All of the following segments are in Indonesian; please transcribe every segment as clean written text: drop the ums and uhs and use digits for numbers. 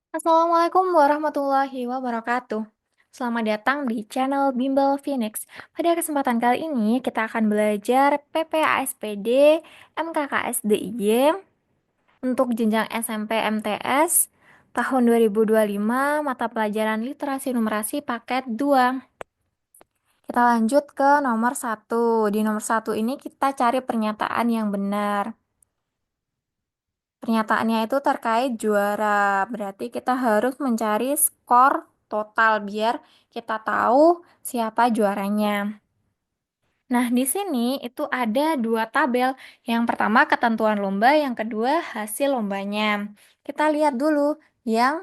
Assalamualaikum warahmatullahi wabarakatuh. Selamat datang di channel Bimbel Phoenix. Pada kesempatan kali ini kita akan belajar PPASPD, MKKSDIY untuk jenjang SMP MTS tahun 2025 mata pelajaran literasi numerasi paket 2. Kita lanjut ke nomor 1. Di nomor 1 ini kita cari pernyataan yang benar. Pernyataannya itu terkait juara, berarti kita harus mencari skor total biar kita tahu siapa juaranya. Nah, di sini itu ada dua tabel. Yang pertama ketentuan lomba, yang kedua hasil lombanya. Kita lihat dulu yang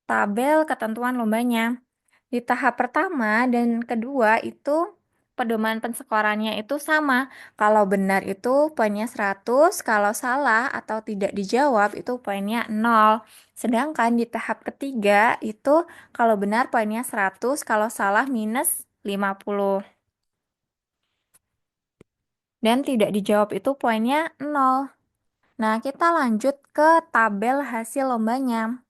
tabel ketentuan lombanya. Di tahap pertama dan kedua itu pedoman penskorannya itu sama. Kalau benar itu poinnya 100, kalau salah atau tidak dijawab itu poinnya 0. Sedangkan di tahap ketiga itu kalau benar poinnya 100, kalau salah minus 50. Dan tidak dijawab itu poinnya 0. Nah, kita lanjut ke tabel hasil lombanya.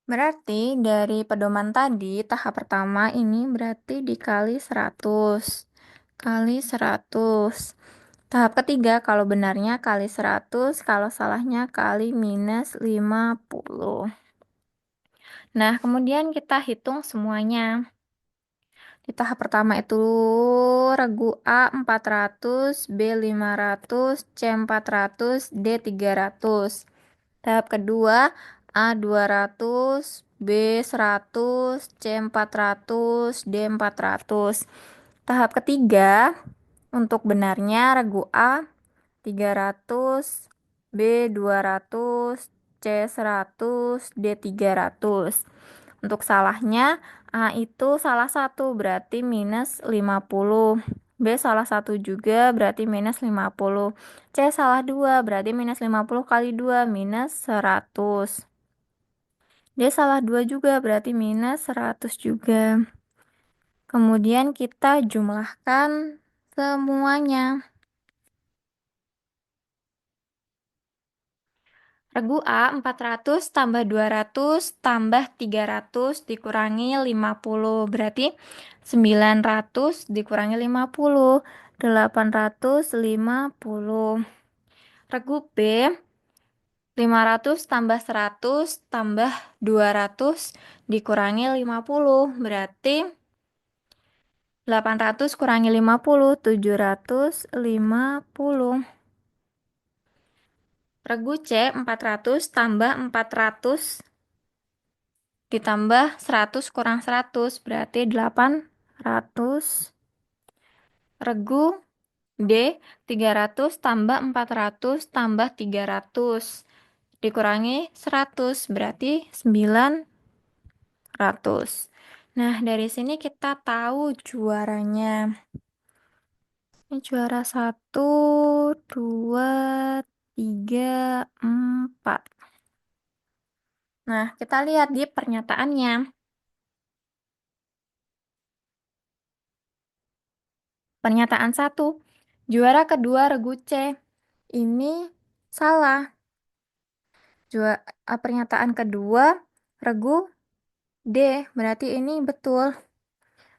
Berarti dari pedoman tadi, tahap pertama ini berarti dikali 100. Kali 100. Tahap ketiga, kalau benarnya kali 100, kalau salahnya kali minus 50. Nah, kemudian kita hitung semuanya. Di tahap pertama itu regu A 400, B 500, C 400, D 300. Tahap kedua, A 200, B 100, C 400, D 400. Tahap ketiga, untuk benarnya regu A 300, B 200, C 100, D 300. Untuk salahnya, A itu salah satu berarti minus 50. B salah satu juga berarti minus 50. C salah dua berarti minus 50 kali 2 minus 100. D salah dua juga berarti minus 100 juga. Kemudian kita jumlahkan semuanya. Regu A 400 tambah 200 tambah 300 dikurangi 50. Berarti 900 dikurangi 50. 850. Regu B 500 tambah 100 tambah 200 dikurangi 50. Berarti 800 kurangi 50. 750. Regu C 400 tambah 400 ditambah 100 kurang 100 berarti 800. Regu D 300 tambah 400 tambah 300 dikurangi 100 berarti 900. Nah, dari sini kita tahu juaranya. Ini juara 1, 2, 3, 4. Nah, kita lihat di pernyataannya. Pernyataan 1. Juara kedua regu C. Ini salah. Pernyataan kedua regu D. Berarti ini betul.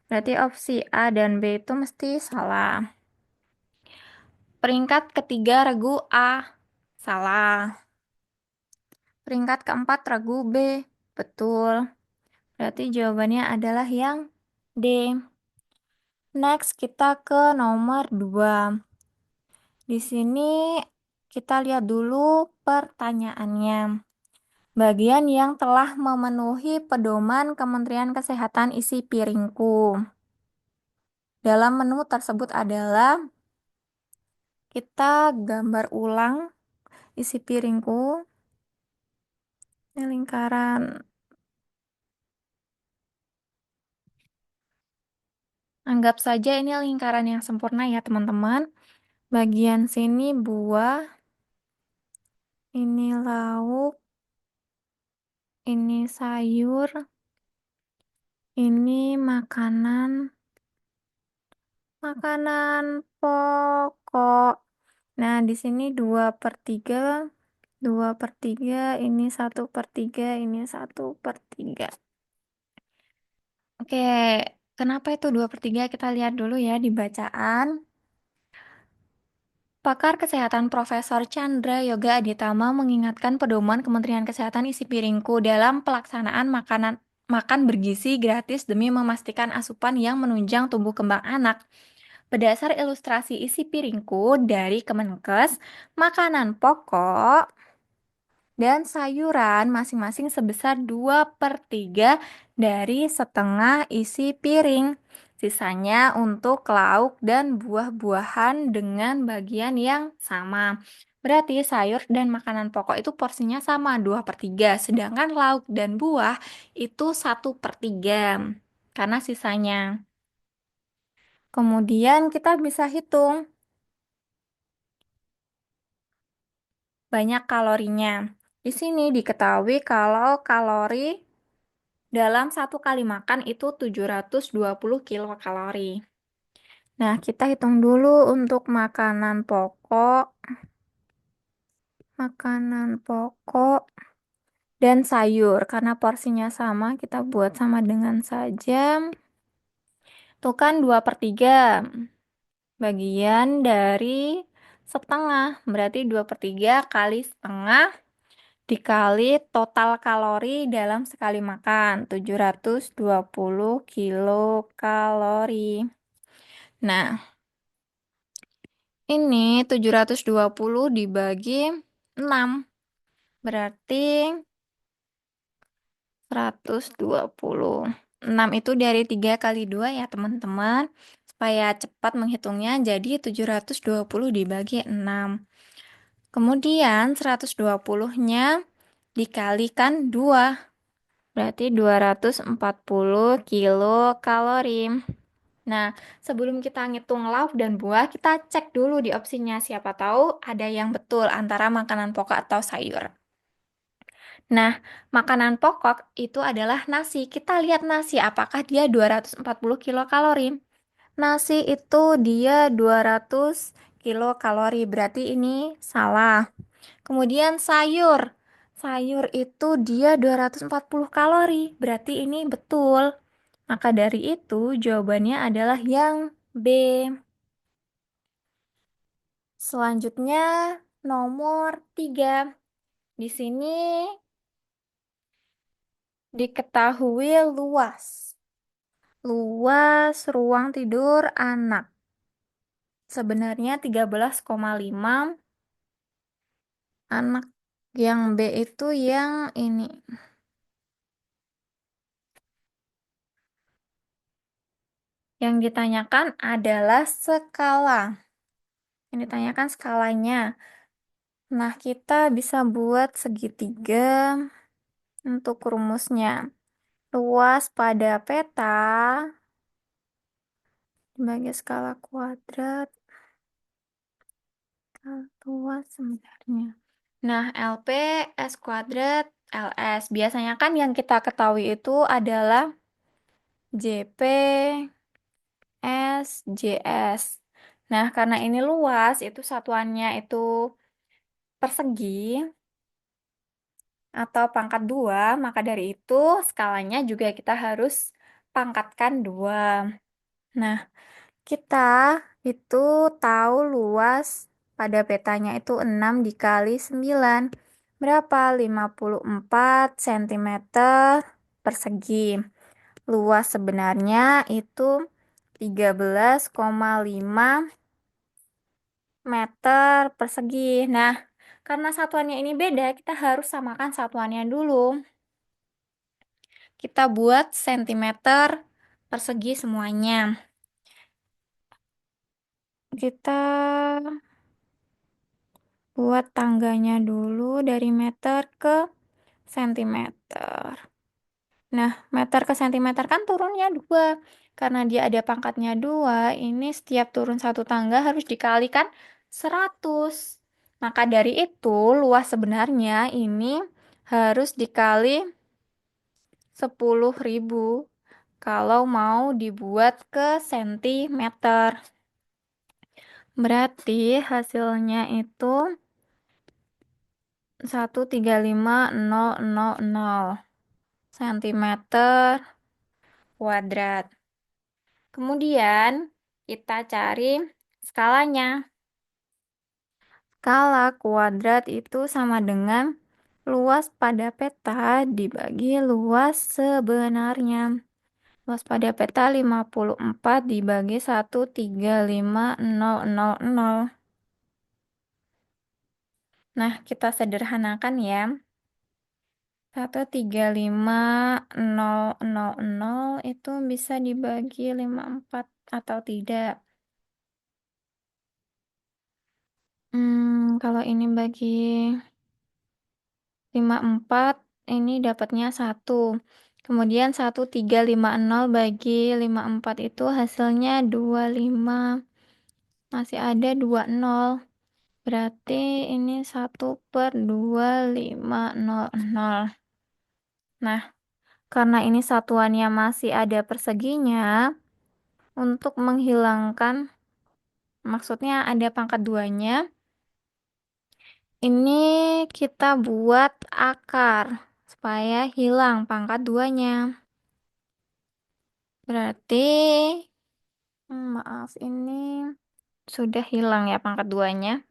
Berarti opsi A dan B itu mesti salah. Peringkat ketiga regu A. Salah. Peringkat keempat regu B. Betul. Berarti jawabannya adalah yang D. Next, kita ke nomor 2. Di sini kita lihat dulu pertanyaannya. Bagian yang telah memenuhi pedoman Kementerian Kesehatan isi piringku. Dalam menu tersebut adalah kita gambar ulang isi piringku. Ini lingkaran. Anggap saja ini lingkaran yang sempurna ya teman-teman. Bagian sini buah, ini lauk, ini sayur, ini makanan pokok. Nah, di sini 2/3 2/3, ini 1/3, ini 1/3. Oke, kenapa itu 2/3? Kita lihat dulu ya di bacaan. Pakar Kesehatan Profesor Chandra Yoga Aditama mengingatkan pedoman Kementerian Kesehatan isi piringku dalam pelaksanaan makan bergizi gratis demi memastikan asupan yang menunjang tumbuh kembang anak. Berdasar ilustrasi isi piringku dari Kemenkes, makanan pokok dan sayuran masing-masing sebesar 2/3 dari setengah isi piring. Sisanya untuk lauk dan buah-buahan dengan bagian yang sama. Berarti sayur dan makanan pokok itu porsinya sama 2/3, sedangkan lauk dan buah itu 1/3 karena sisanya. Kemudian kita bisa hitung banyak kalorinya. Di sini diketahui kalau kalori dalam satu kali makan itu 720 kilokalori. Nah, kita hitung dulu untuk makanan pokok dan sayur. Karena porsinya sama, kita buat sama dengan saja. Itu kan 2/3. Bagian dari setengah, berarti 2/3 kali setengah dikali total kalori dalam sekali makan, 720 kilokalori. Nah, ini 720 dibagi 6, berarti 120. 6 itu dari 3 kali 2 ya teman-teman. Supaya cepat menghitungnya, jadi 720 dibagi 6. Kemudian 120-nya dikalikan 2, berarti 240 kilokalori. Nah, sebelum kita ngitung lauk dan buah, kita cek dulu di opsinya. Siapa tahu ada yang betul antara makanan pokok atau sayur. Nah, makanan pokok itu adalah nasi. Kita lihat nasi, apakah dia 240 kilokalori. Nasi itu dia 200 kilokalori, berarti ini salah. Kemudian sayur. Sayur itu dia 240 kalori, berarti ini betul. Maka dari itu jawabannya adalah yang B. Selanjutnya nomor 3. Di sini diketahui luas. Luas ruang tidur anak. Sebenarnya 13,5. Anak yang B itu yang ini. Yang ditanyakan adalah skala. Yang ditanyakan skalanya. Nah, kita bisa buat segitiga untuk rumusnya. Luas pada peta dibagi skala kuadrat. Luas sebenarnya. Nah, LP, S kuadrat, LS. Biasanya kan yang kita ketahui itu adalah JP, S, JS. Nah, karena ini luas, itu satuannya itu persegi atau pangkat 2, maka dari itu skalanya juga kita harus pangkatkan 2. Nah, kita itu tahu luas pada petanya itu 6 dikali 9. Berapa? 54 cm persegi. Luas sebenarnya itu 13,5 meter persegi. Nah, karena satuannya ini beda, kita harus samakan satuannya dulu. Kita buat sentimeter persegi semuanya. Kita buat tangganya dulu dari meter ke sentimeter. Nah, meter ke sentimeter kan turunnya 2. Karena dia ada pangkatnya 2, ini setiap turun satu tangga harus dikalikan 100. Maka dari itu, luas sebenarnya ini harus dikali 10.000 kalau mau dibuat ke sentimeter. Berarti hasilnya itu 135.000 sentimeter kuadrat. Kemudian kita cari skalanya. Skala kuadrat itu sama dengan luas pada peta dibagi luas sebenarnya. Luas pada peta 54 dibagi 135.000. Nah, kita sederhanakan ya. 135.000 itu bisa dibagi 54 atau tidak. Kalau ini bagi 54, ini dapatnya 1. Kemudian 1.350 bagi 54 itu hasilnya 25. Masih ada 20. Berarti ini 1/2500. Nah, karena ini satuannya masih ada perseginya, untuk menghilangkan, maksudnya ada pangkat 2-nya, ini kita buat akar supaya hilang pangkat 2-nya. Berarti, maaf, ini sudah hilang ya pangkat 2-nya.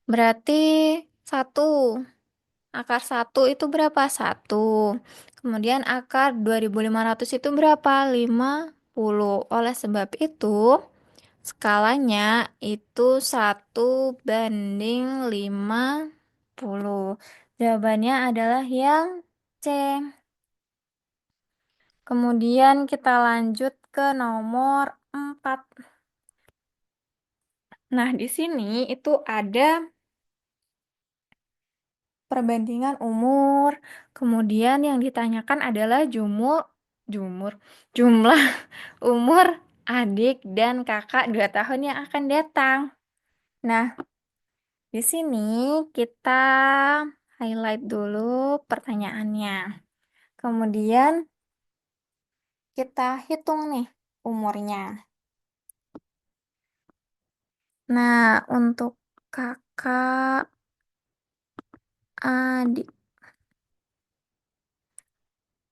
Berarti 1. Akar 1 itu berapa? 1. Kemudian akar 2500 itu berapa? 50. Oleh sebab itu, skalanya itu 1/50. Jawabannya adalah yang C. Kemudian kita lanjut ke nomor 4. Nah, di sini itu ada perbandingan umur. Kemudian yang ditanyakan adalah jumlah umur adik dan kakak 2 tahun yang akan datang. Nah, di sini kita highlight dulu pertanyaannya. Kemudian kita hitung nih umurnya. Nah, untuk kakak adik.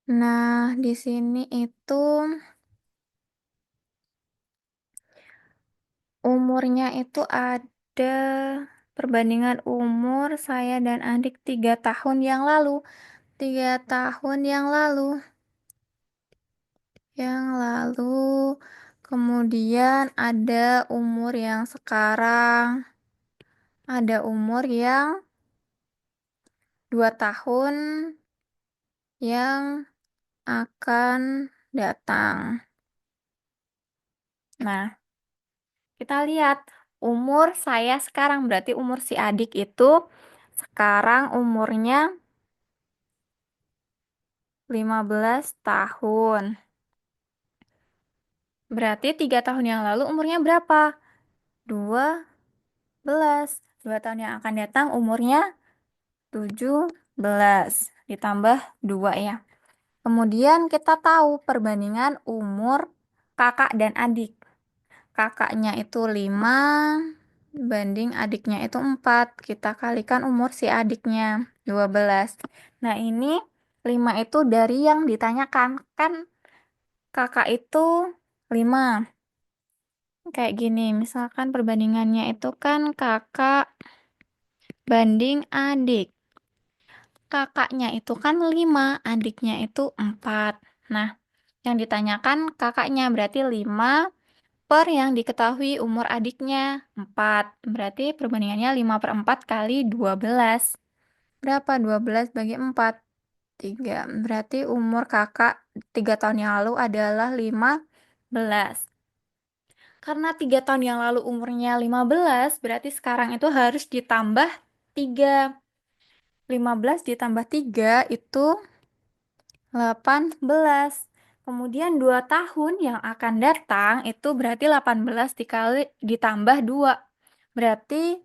Nah, di sini itu umurnya itu ada perbandingan umur saya dan adik 3 tahun yang lalu. 3 tahun yang lalu. Kemudian ada umur yang sekarang. Ada umur yang 2 tahun yang akan datang. Nah, kita lihat umur saya sekarang, berarti umur si adik itu sekarang umurnya 15 tahun. Berarti 3 tahun yang lalu umurnya berapa? 12. 2 tahun yang akan datang umurnya 17. Ditambah 2 ya. Kemudian kita tahu perbandingan umur kakak dan adik. Kakaknya itu 5 banding adiknya itu 4. Kita kalikan umur si adiknya 12. Nah, ini 5 itu dari yang ditanyakan. Kan kakak itu 5. Kayak gini, misalkan perbandingannya itu kan kakak banding adik. Kakaknya itu kan 5, adiknya itu 4. Nah, yang ditanyakan kakaknya berarti 5 per yang diketahui umur adiknya 4. Berarti perbandingannya 5/4 kali 12. Berapa 12 bagi 4? 3. Berarti umur kakak 3 tahun yang lalu adalah 15. Karena 3 tahun yang lalu umurnya 15, berarti sekarang itu harus ditambah 3. 15 ditambah 3 itu 18. Kemudian 2 tahun yang akan datang itu berarti 18 dikali ditambah 2. Berarti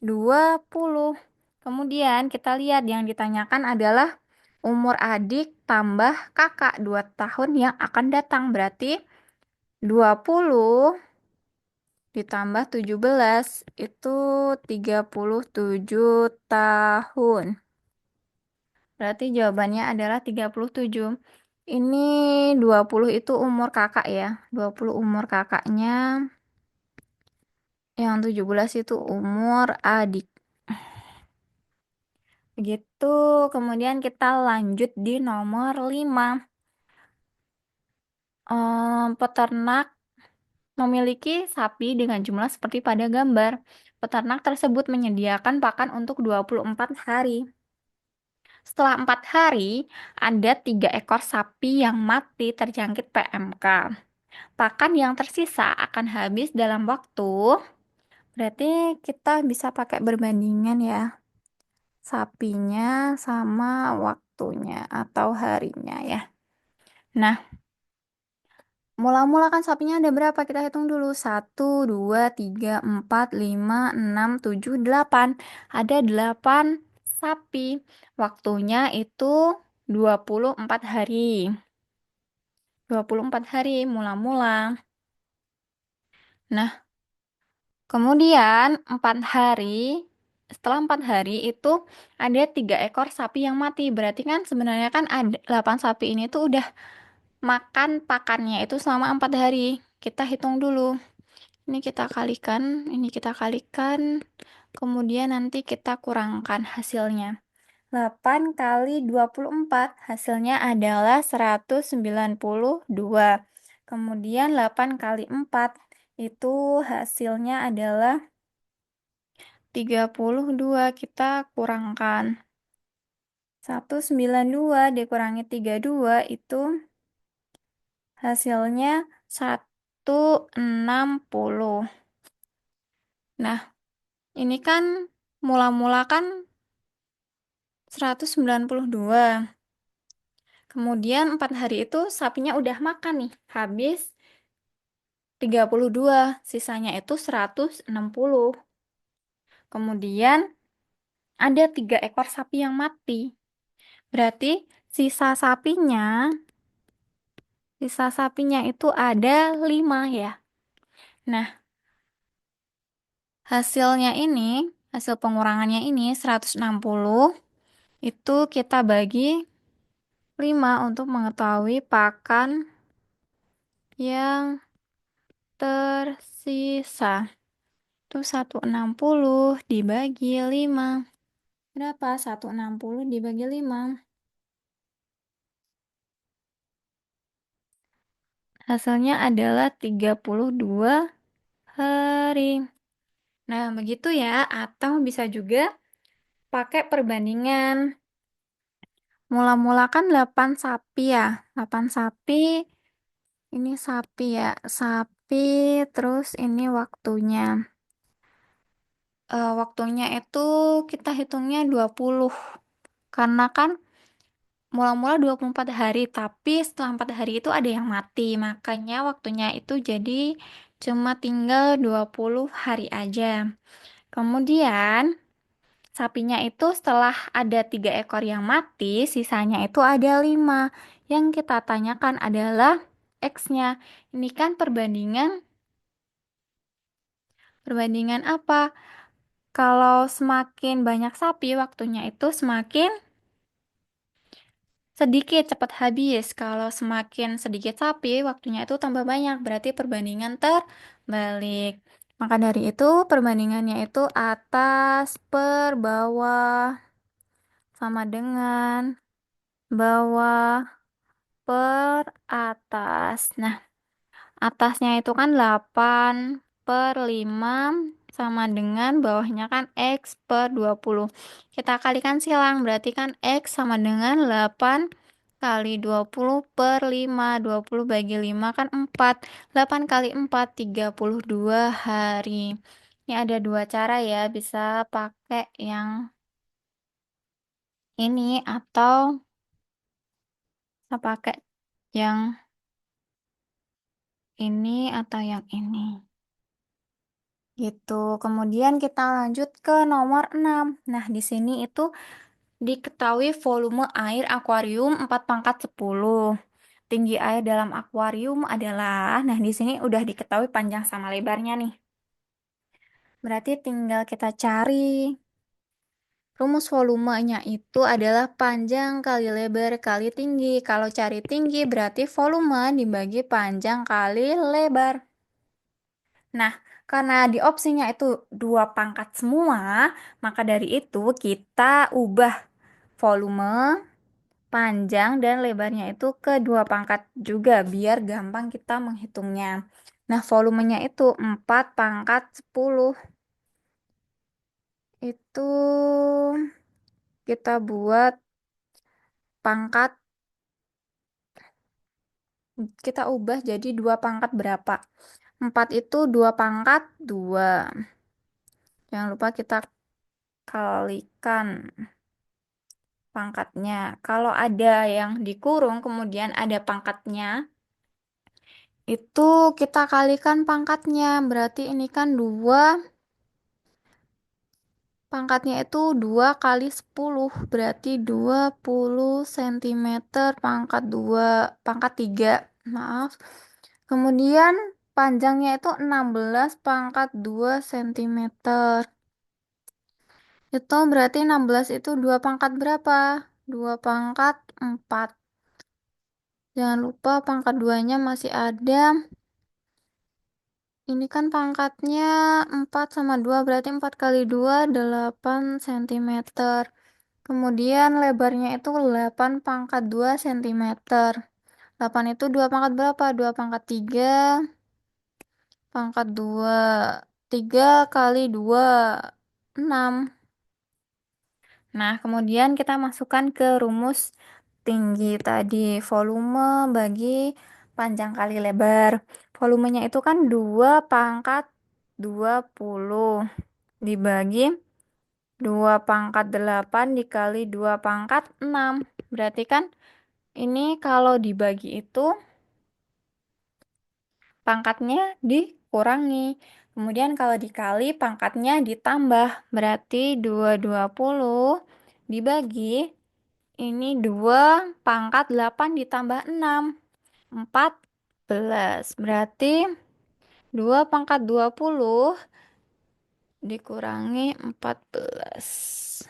20. Kemudian kita lihat yang ditanyakan adalah umur adik tambah kakak 2 tahun yang akan datang. Berarti 20 ditambah 17 itu 37 tahun. Berarti jawabannya adalah 37. Ini 20 itu umur kakak ya. 20 umur kakaknya. Yang 17 itu umur adik. Begitu. Kemudian kita lanjut di nomor 5. Peternak memiliki sapi dengan jumlah seperti pada gambar. Peternak tersebut menyediakan pakan untuk 24 hari. Setelah 4 hari, ada 3 ekor sapi yang mati terjangkit PMK. Pakan yang tersisa akan habis dalam waktu, berarti kita bisa pakai berbandingan ya. Sapinya sama waktunya atau harinya ya. Nah, mula-mula kan sapinya ada berapa? Kita hitung dulu. 1, 2, 3, 4, 5, 6, 7, 8. Ada 8 sapi. Waktunya itu 24 hari. 24 hari mula-mula. Nah, kemudian 4 hari. Setelah 4 hari itu ada 3 ekor sapi yang mati. Berarti kan sebenarnya kan ada 8 sapi ini tuh udah makan pakannya itu selama 4 hari. Kita hitung dulu. Ini kita kalikan, ini kita kalikan, kemudian nanti kita kurangkan hasilnya. 8 kali 24, hasilnya adalah 192. Kemudian 8 kali 4, itu hasilnya adalah 32. Kita kurangkan. 192 dikurangi 32 itu hasilnya 160. Nah, ini kan mula-mula kan 192. Kemudian 4 hari itu sapinya udah makan nih. Habis 32. Sisanya itu 160. Kemudian ada 3 ekor sapi yang mati. Berarti sisa sapinya itu ada 5 ya. Nah, hasilnya ini, hasil pengurangannya ini 160. Itu kita bagi 5 untuk mengetahui pakan yang tersisa. Itu 160 dibagi 5. Berapa? 160 dibagi 5. Hasilnya adalah 32 hari. Nah, begitu ya. Atau bisa juga pakai perbandingan. Mula-mula kan 8 sapi ya. 8 sapi. Ini sapi ya. Sapi, terus ini waktunya. Waktunya itu kita hitungnya 20. Karena kan mula-mula 24 hari, tapi setelah 4 hari itu ada yang mati. Makanya waktunya itu jadi cuma tinggal 20 hari aja. Kemudian sapinya itu setelah ada 3 ekor yang mati, sisanya itu ada 5. Yang kita tanyakan adalah X-nya. Ini kan perbandingan apa? Kalau semakin banyak sapi, waktunya itu semakin sedikit, cepat habis. Kalau semakin sedikit sapi, waktunya itu tambah banyak. Berarti perbandingan terbalik. Maka dari itu, perbandingannya itu atas per bawah sama dengan bawah per atas. Nah, atasnya itu kan 8 per 5 sama dengan bawahnya kan X per 20. Kita kalikan silang, berarti kan X sama dengan 8 kali 20 per 5. 20 bagi 5 kan 4. 8 kali 4, 32 hari. Ini ada 2 cara ya, bisa pakai yang ini atau bisa pakai yang ini atau yang ini. Gitu. Kemudian kita lanjut ke nomor 6. Nah, di sini itu diketahui volume air akuarium 4 pangkat 10. Tinggi air dalam akuarium adalah, nah di sini udah diketahui panjang sama lebarnya nih. Berarti tinggal kita cari. Rumus volumenya itu adalah panjang kali lebar kali tinggi. Kalau cari tinggi berarti volume dibagi panjang kali lebar. Nah, karena di opsinya itu 2 pangkat semua, maka dari itu kita ubah volume, panjang, dan lebarnya itu ke 2 pangkat juga, biar gampang kita menghitungnya. Nah, volumenya itu 4 pangkat 10. Itu kita buat pangkat, kita ubah jadi 2 pangkat berapa? 4 itu 2 pangkat 2. Jangan lupa kita kalikan pangkatnya. Kalau ada yang dikurung kemudian ada pangkatnya, itu kita kalikan pangkatnya. Berarti ini kan 2, pangkatnya itu 2 kali 10. Berarti 20 cm pangkat 2, pangkat 3. Maaf. Kemudian panjangnya itu 16 pangkat 2 cm. Itu berarti 16 itu 2 pangkat berapa? 2 pangkat 4. Jangan lupa pangkat 2-nya masih ada. Ini kan pangkatnya 4 sama 2, berarti 4 kali 2, 8 cm. Kemudian lebarnya itu 8 pangkat 2 cm. 8 itu 2 pangkat berapa? 2 pangkat 3, pangkat 2. 3 kali 2, 6. Nah, kemudian kita masukkan ke rumus tinggi tadi. Volume bagi panjang kali lebar. Volumenya itu kan 2 pangkat 20 dibagi 2 pangkat 8 dikali 2 pangkat 6. Berarti kan ini kalau dibagi itu pangkatnya dikurangi. Kemudian kalau dikali pangkatnya ditambah. Berarti 220 dibagi ini 2 pangkat 8 ditambah 6. 14. Berarti 2 pangkat 20 dikurangi 14.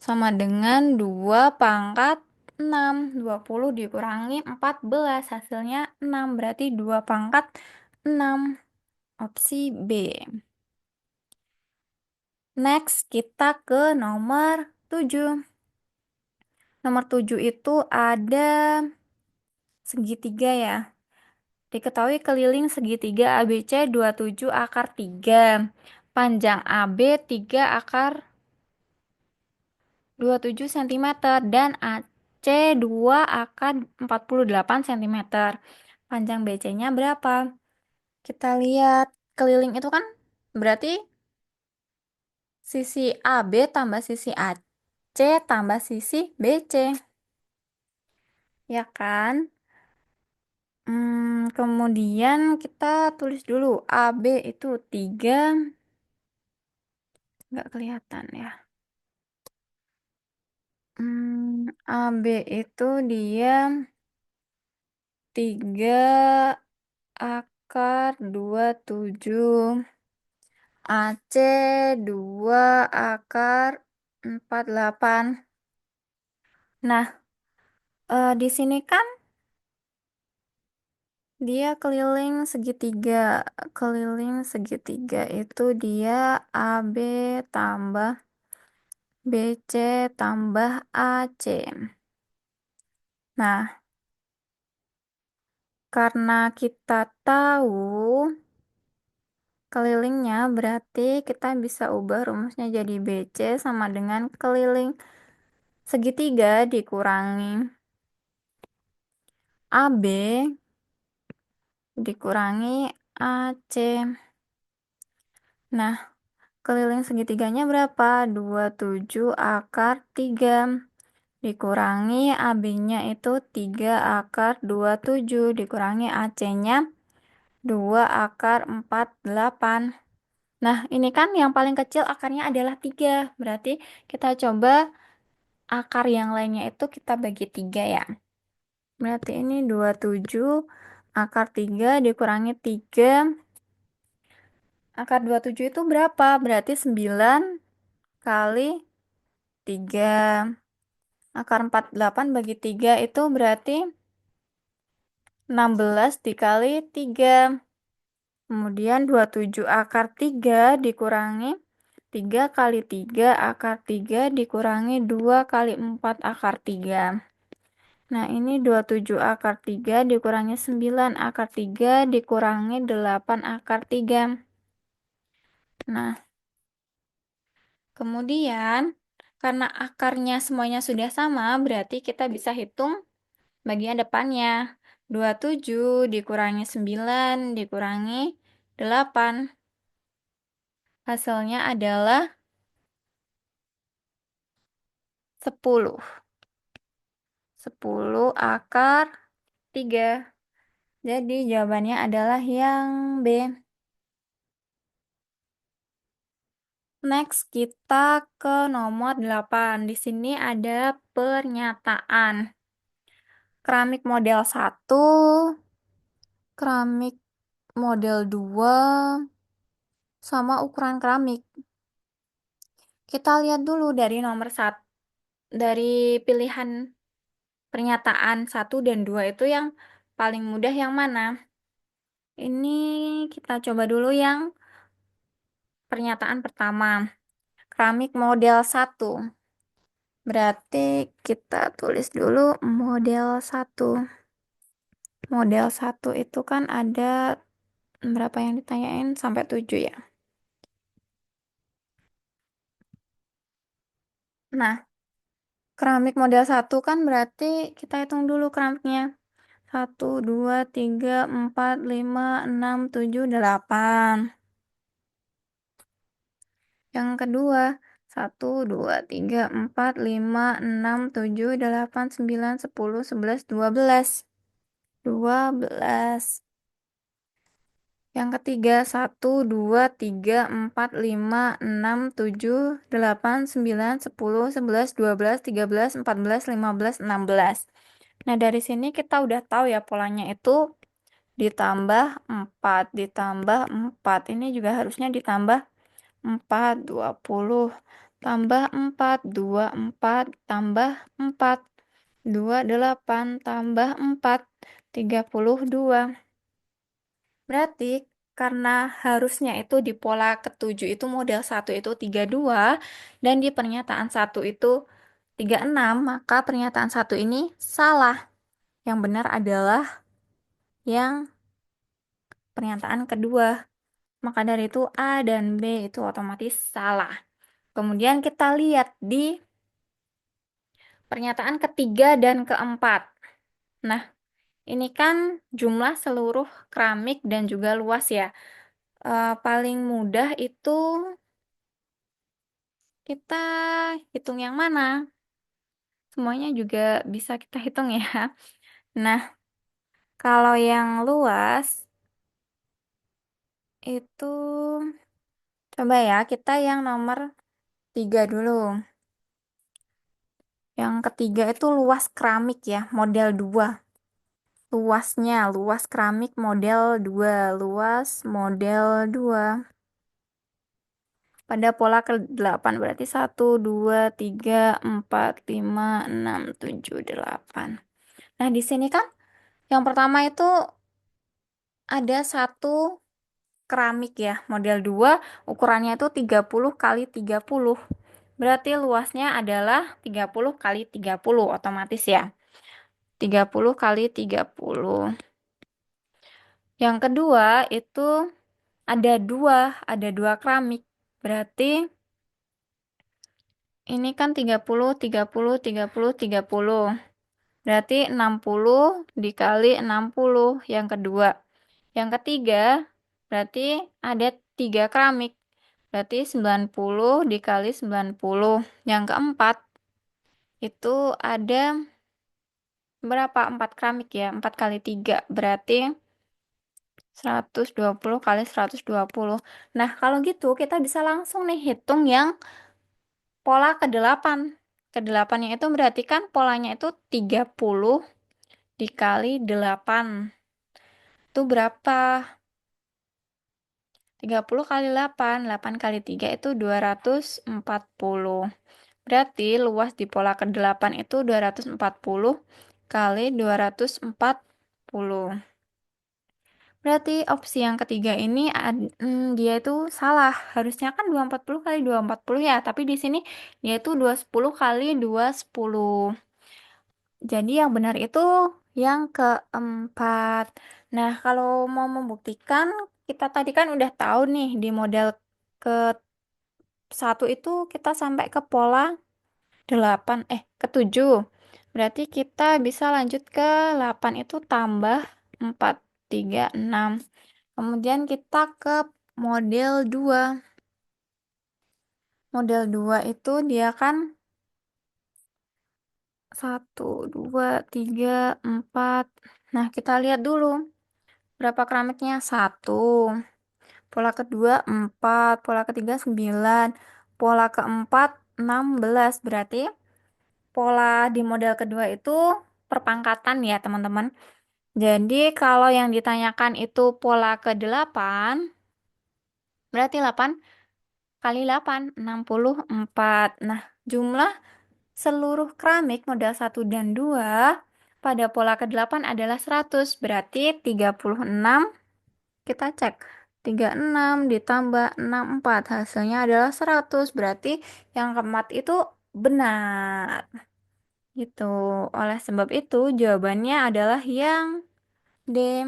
Sama dengan 2 pangkat 6. 20 dikurangi 14. Hasilnya 6. Berarti 2 pangkat 6. Opsi B. Next, kita ke nomor 7. Nomor 7 itu ada segitiga ya. Diketahui keliling segitiga ABC 27 akar 3. Panjang AB 3 akar 27 cm dan AC 2 akar 48 cm. Panjang BC-nya berapa? Kita lihat keliling itu kan berarti sisi AB tambah sisi AC tambah sisi BC. Ya kan? Kemudian kita tulis dulu AB itu 3, nggak kelihatan ya. AB itu dia 3 akar 27, AC 2 akar 48. Nah, di sini kan dia keliling segitiga. Keliling segitiga itu dia AB tambah BC tambah AC. Nah, karena kita tahu kelilingnya, berarti kita bisa ubah rumusnya jadi BC sama dengan keliling segitiga dikurangi AB dikurangi AC. Nah, keliling segitiganya berapa? 27 akar 3 dikurangi AB-nya itu 3 akar 27 dikurangi AC-nya 2 akar 48. Nah, ini kan yang paling kecil akarnya adalah 3. Berarti kita coba akar yang lainnya itu kita bagi 3 ya. Berarti ini 27 akar 3 dikurangi 3. Akar 27 itu berapa? Berarti 9 kali 3. Akar 48 bagi 3 itu berarti 16 dikali 3. Kemudian 27 akar 3 dikurangi 3 kali 3 akar 3 dikurangi 2 kali 4 akar 3. Nah, ini 27 akar 3 dikurangi 9 akar 3 dikurangi 8 akar 3. Nah, kemudian karena akarnya semuanya sudah sama, berarti kita bisa hitung bagian depannya. 27 dikurangi 9 dikurangi 8. Hasilnya adalah 10. 10 akar 3. Jadi jawabannya adalah yang B. Next, kita ke nomor 8. Di sini ada pernyataan. Keramik model 1, keramik model 2, sama ukuran keramik. Kita lihat dulu dari nomor 1, dari pilihan pernyataan 1 dan 2 itu yang paling mudah yang mana? Ini kita coba dulu yang pernyataan pertama. Keramik model 1. Berarti kita tulis dulu model 1. Model 1 itu kan ada berapa yang ditanyain? Sampai 7 ya. Nah, keramik model 1 kan berarti kita hitung dulu keramiknya. 1, 2, 3, 4, 5, 6, 7, 8. Yang kedua, 1, 2, 3, 4, 5, 6, 7, 8, 9, 10, 11, 12. 12. Yang ketiga, 1, 2, 3, 4, 5, 6, 7, 8, 9, 10, 11, 12, 13, 14, 15, 16. Nah, dari sini kita udah tahu ya polanya itu ditambah 4, ditambah 4. Ini juga harusnya ditambah 4, 20. Tambah 4, 24, tambah 4, 28, tambah 4, 32. Berarti karena harusnya itu di pola ketujuh itu model 1 itu 32 dan di pernyataan 1 itu 36, maka pernyataan 1 ini salah. Yang benar adalah yang pernyataan kedua. Maka dari itu A dan B itu otomatis salah. Kemudian kita lihat di pernyataan ketiga dan keempat. Nah, ini kan jumlah seluruh keramik dan juga luas ya. Paling mudah itu kita hitung yang mana? Semuanya juga bisa kita hitung ya. Nah, kalau yang luas itu coba ya kita yang nomor 3 dulu. Yang ketiga itu luas keramik ya, model 2. Luasnya, luas keramik model 2. Luas model 2. Pada pola ke-8 berarti 1, 2, 3, 4, 5, 6, 7, 8. Nah, di sini kan yang pertama itu ada satu keramik ya, model 2, ukurannya itu 30 kali 30. Berarti luasnya adalah 30 kali 30, otomatis ya. 30 kali 30. Yang kedua itu ada dua keramik. Berarti ini kan 30, 30, 30, 30. Berarti 60 dikali 60 yang kedua. Yang ketiga, berarti ada 3 keramik. Berarti 90 dikali 90. Yang keempat, itu ada berapa? 4 keramik ya. 4 kali 3. Berarti 120 kali 120. Nah, kalau gitu kita bisa langsung nih hitung yang pola ke-8. Ke-8-nya itu berarti kan polanya itu 30 dikali 8. Itu berapa? 30 kali 8, 8 kali 3 itu 240. Berarti luas di pola ke-8 itu 240 kali 240. Berarti opsi yang ketiga ini dia itu salah. Harusnya kan 240 kali 240 ya, tapi di sini dia itu 210 kali 210. Jadi yang benar itu yang keempat. Nah, kalau mau membuktikan, kita tadi kan udah tahu nih di model ke satu itu kita sampai ke pola 8, ke 7. Berarti kita bisa lanjut ke 8 itu tambah 4, 3, 6. Kemudian kita ke model 2. Model 2 itu dia kan 1, 2, 3, 4. Nah, kita lihat dulu. Berapa keramiknya? 1. Pola kedua 4. Pola ketiga 9. Pola keempat 16. Berarti pola di model kedua itu perpangkatan ya, teman-teman. Jadi kalau yang ditanyakan itu pola ke-8, berarti 8 kali 8, 64. Nah, jumlah seluruh keramik model 1 dan 2 pada pola ke-8 adalah 100. Berarti 36, kita cek. 36 ditambah 64, hasilnya adalah 100. Berarti yang keempat itu benar. Gitu. Oleh sebab itu, jawabannya adalah yang D.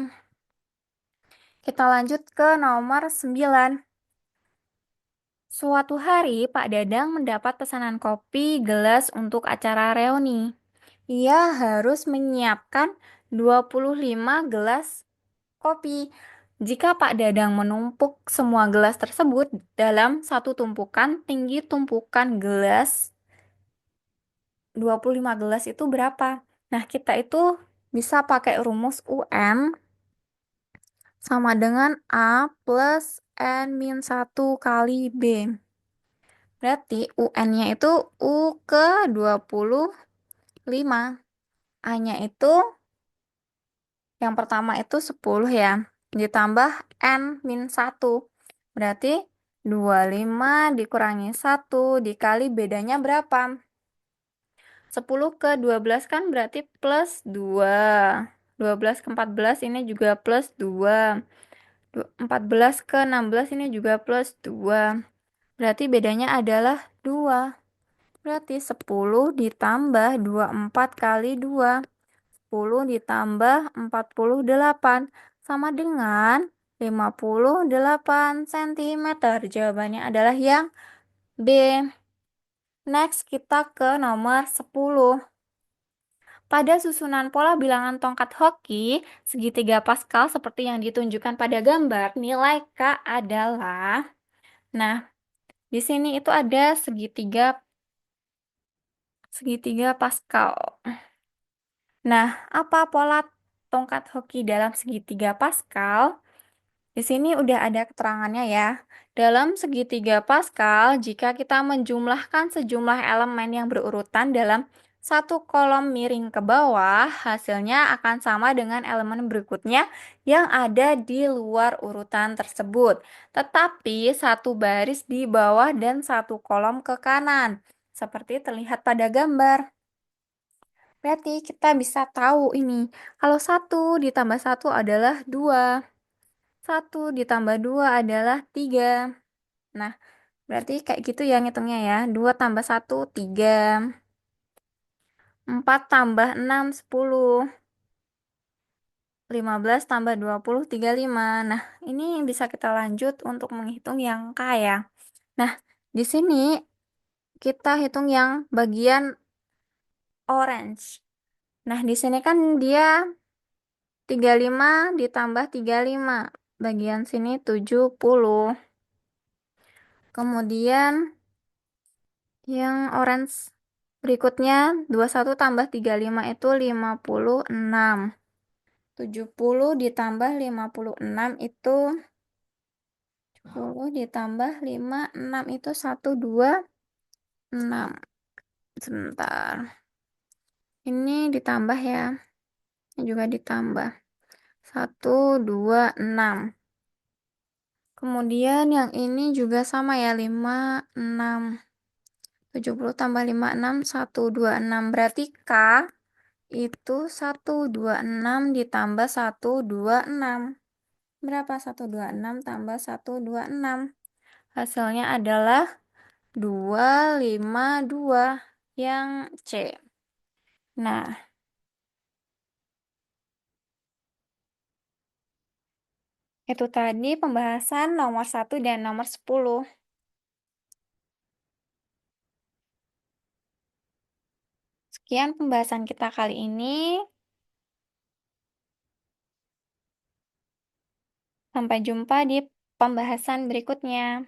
Kita lanjut ke nomor 9. Suatu hari, Pak Dadang mendapat pesanan kopi gelas untuk acara reuni. Ia harus menyiapkan 25 gelas kopi. Jika Pak Dadang menumpuk semua gelas tersebut dalam satu tumpukan, tinggi tumpukan gelas 25 gelas itu berapa? Nah, kita itu bisa pakai rumus UN sama dengan A plus N-1 kali B. Berarti UN-nya itu U ke 25. A-nya itu yang pertama itu 10 ya. Ditambah N-1. Berarti 25 dikurangi 1 dikali bedanya berapa? 10 ke 12 kan berarti plus 2. 12 ke 14 ini juga plus 2. 14 ke 16 ini juga plus 2. Berarti bedanya adalah 2. Berarti 10 ditambah 24 kali 2. 10 ditambah 48 sama dengan 58 cm. Jawabannya adalah yang B. Next, kita ke nomor 10. Pada susunan pola bilangan tongkat hoki, segitiga Pascal seperti yang ditunjukkan pada gambar, nilai K adalah, nah, di sini itu ada segitiga Pascal. Nah, apa pola tongkat hoki dalam segitiga Pascal? Di sini udah ada keterangannya ya. Dalam segitiga Pascal, jika kita menjumlahkan sejumlah elemen yang berurutan dalam satu kolom miring ke bawah, hasilnya akan sama dengan elemen berikutnya yang ada di luar urutan tersebut. Tetapi satu baris di bawah dan satu kolom ke kanan, seperti terlihat pada gambar. Berarti kita bisa tahu ini, kalau 1 ditambah 1 adalah 2. 1 ditambah 2 adalah 3. Nah, berarti kayak gitu ya ngitungnya ya. 2 tambah 1, 3. 4 tambah 6, 10. 15 tambah 20, 35. Nah, ini bisa kita lanjut untuk menghitung yang K ya. Nah, di sini kita hitung yang bagian orange. Nah, di sini kan dia 35 ditambah 35. Bagian sini 70. Kemudian yang orange berikutnya 21 tambah 35 itu 56. 70 ditambah 56 itu 10 ditambah 56 itu 126. Sebentar. Ini ditambah ya. Ini juga ditambah. 126. Kemudian yang ini juga sama ya, 5, 6. 70 tambah 5, 6, 126. Berarti K itu 126 ditambah 126. Berapa 126 tambah 126? Hasilnya adalah 252 yang C. Nah, itu tadi pembahasan nomor 1 dan nomor 10. Sekian pembahasan kita kali ini. Sampai jumpa di pembahasan berikutnya.